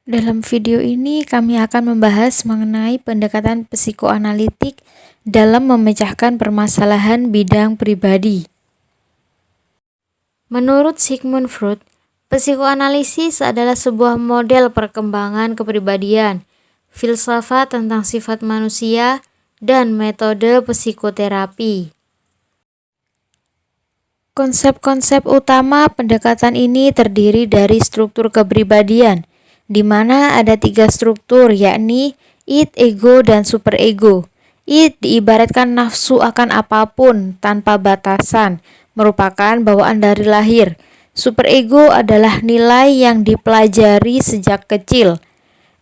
Dalam video ini kami akan membahas mengenai pendekatan psikoanalitik dalam memecahkan permasalahan bidang pribadi. Menurut Sigmund Freud, psikoanalisis adalah sebuah model perkembangan kepribadian, filsafat tentang sifat manusia, dan metode psikoterapi. Konsep-konsep utama pendekatan ini terdiri dari struktur kepribadian, di mana ada 3 struktur, yakni id, ego, dan superego. Id diibaratkan nafsu akan apapun tanpa batasan, merupakan bawaan dari lahir. Superego adalah nilai yang dipelajari sejak kecil.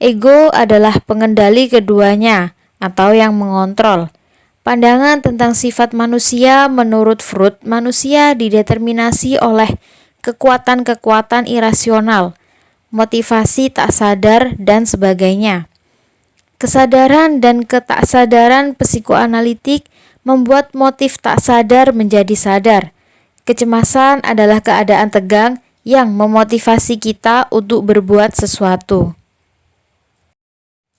Ego adalah pengendali keduanya atau yang mengontrol. Pandangan tentang sifat manusia menurut Freud, manusia dideterminasi oleh kekuatan-kekuatan irasional, motivasi tak sadar, dan sebagainya. Kesadaran dan ketaksadaran psikoanalitik membuat motif tak sadar menjadi sadar. Kecemasan adalah keadaan tegang yang memotivasi kita untuk berbuat sesuatu.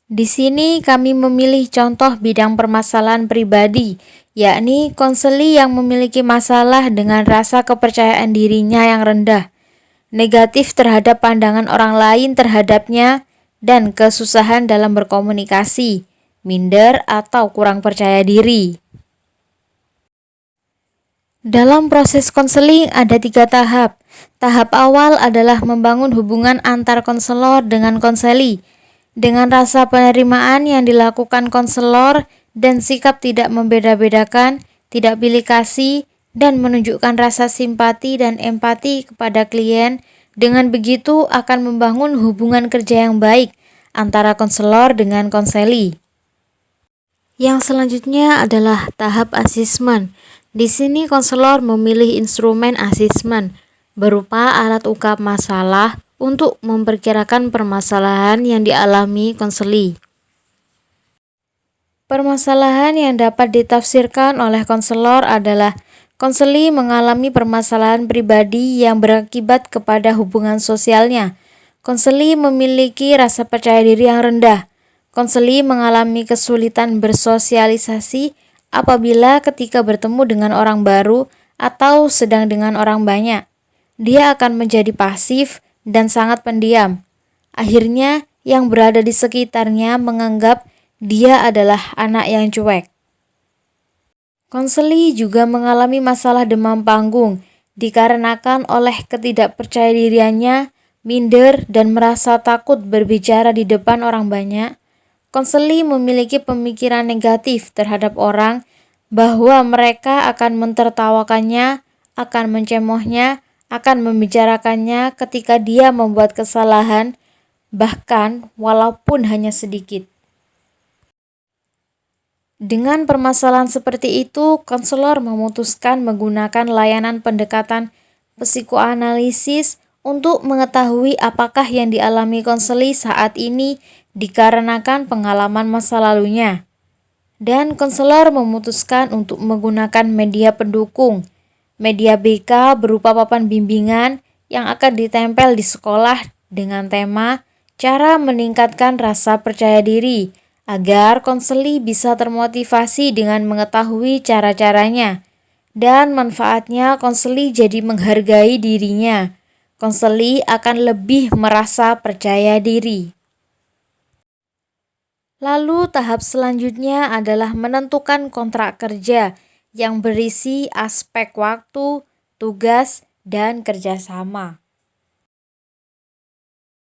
Di sini kami memilih contoh bidang permasalahan pribadi, yakni konseli yang memiliki masalah dengan rasa kepercayaan dirinya yang rendah, negatif terhadap pandangan orang lain terhadapnya, dan kesusahan dalam berkomunikasi, minder atau kurang percaya diri. Dalam proses konseling ada 3 tahap. Tahap awal adalah membangun hubungan antar konselor dengan konseli. Dengan rasa penerimaan yang dilakukan konselor dan sikap tidak membeda-bedakan, tidak pilih kasih, dan menunjukkan rasa simpati dan empati kepada klien, dengan begitu akan membangun hubungan kerja yang baik antara konselor dengan konseli. Yang selanjutnya adalah tahap asesmen. Di sini konselor memilih instrumen asesmen berupa alat ungkap masalah untuk memperkirakan permasalahan yang dialami konseli. Permasalahan yang dapat ditafsirkan oleh konselor adalah konseli mengalami permasalahan pribadi yang berakibat kepada hubungan sosialnya. Konseli memiliki rasa percaya diri yang rendah. Konseli mengalami kesulitan bersosialisasi apabila ketika bertemu dengan orang baru atau sedang dengan orang banyak. Dia akan menjadi pasif dan sangat pendiam. Akhirnya, yang berada di sekitarnya menganggap dia adalah anak yang cuek. Konseli juga mengalami masalah demam panggung dikarenakan oleh ketidakpercayadiriannya, minder, dan merasa takut berbicara di depan orang banyak. Konseli memiliki pemikiran negatif terhadap orang, bahwa mereka akan mentertawakannya, akan mencemohnya, akan membicarakannya ketika dia membuat kesalahan, bahkan walaupun hanya sedikit. Dengan permasalahan seperti itu, konselor memutuskan menggunakan layanan pendekatan psikoanalisis untuk mengetahui apakah yang dialami konseli saat ini dikarenakan pengalaman masa lalunya. Dan konselor memutuskan untuk menggunakan media pendukung. Media BK berupa papan bimbingan yang akan ditempel di sekolah dengan tema cara meningkatkan rasa percaya diri agar konseli bisa termotivasi dengan mengetahui cara-caranya dan manfaatnya. Konseli jadi menghargai dirinya. Konseli akan lebih merasa percaya diri. Lalu tahap selanjutnya adalah menentukan kontrak kerja yang berisi aspek waktu, tugas, dan kerjasama.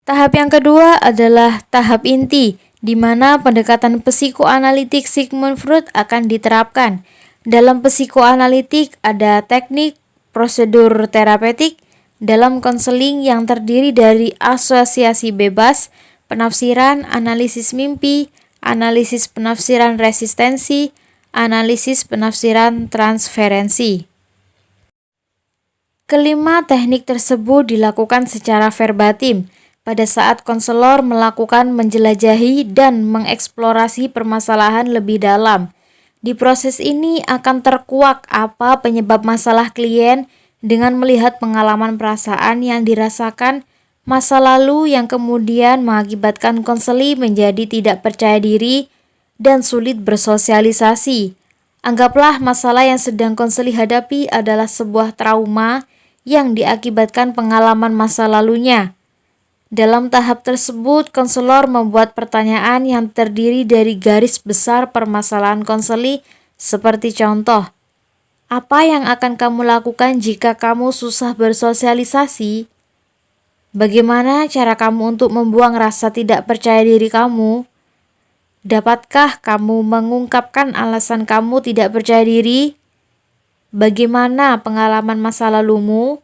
Tahap yang kedua adalah tahap inti, di mana pendekatan psikoanalitik Sigmund Freud akan diterapkan. Dalam psikoanalitik ada teknik, prosedur terapeutik dalam konseling yang terdiri dari asosiasi bebas, penafsiran, analisis mimpi, analisis penafsiran resistensi, analisis penafsiran transferensi. Kelima teknik tersebut dilakukan secara verbatim pada saat konselor melakukan menjelajahi dan mengeksplorasi permasalahan lebih dalam. Di proses ini akan terkuak apa penyebab masalah klien dengan melihat pengalaman perasaan yang dirasakan masa lalu yang kemudian mengakibatkan konseli menjadi tidak percaya diri dan sulit bersosialisasi. Anggaplah masalah yang sedang konseli hadapi adalah sebuah trauma yang diakibatkan pengalaman masa lalunya. Dalam tahap tersebut, konselor membuat pertanyaan yang terdiri dari garis besar permasalahan konseli seperti contoh, apa yang akan kamu lakukan jika kamu susah bersosialisasi? Bagaimana cara kamu untuk membuang rasa tidak percaya diri kamu? Dapatkah kamu mengungkapkan alasan kamu tidak percaya diri? Bagaimana pengalaman masa lalumu?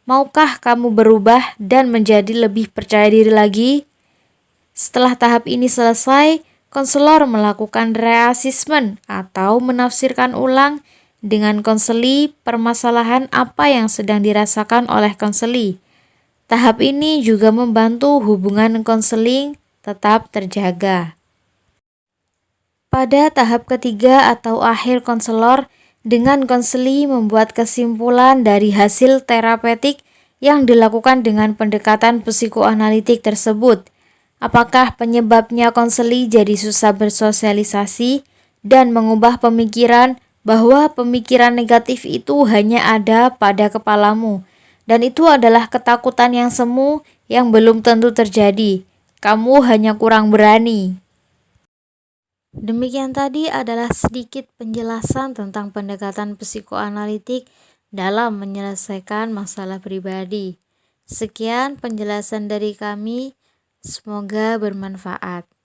Maukah kamu berubah dan menjadi lebih percaya diri lagi? Setelah tahap ini selesai, konselor melakukan reassessment atau menafsirkan ulang dengan konseli permasalahan apa yang sedang dirasakan oleh konseli. Tahap ini juga membantu hubungan konseling tetap terjaga. Pada tahap ketiga atau akhir konselor, dengan konseli membuat kesimpulan dari hasil terapeutik yang dilakukan dengan pendekatan psikoanalitik tersebut. Apakah penyebabnya konseli jadi susah bersosialisasi dan mengubah pemikiran bahwa pemikiran negatif itu hanya ada pada kepalamu, dan itu adalah ketakutan yang semu yang belum tentu terjadi. Kamu hanya kurang berani. Demikian tadi adalah sedikit penjelasan tentang pendekatan psikoanalitik dalam menyelesaikan masalah pribadi. Sekian penjelasan dari kami, semoga bermanfaat.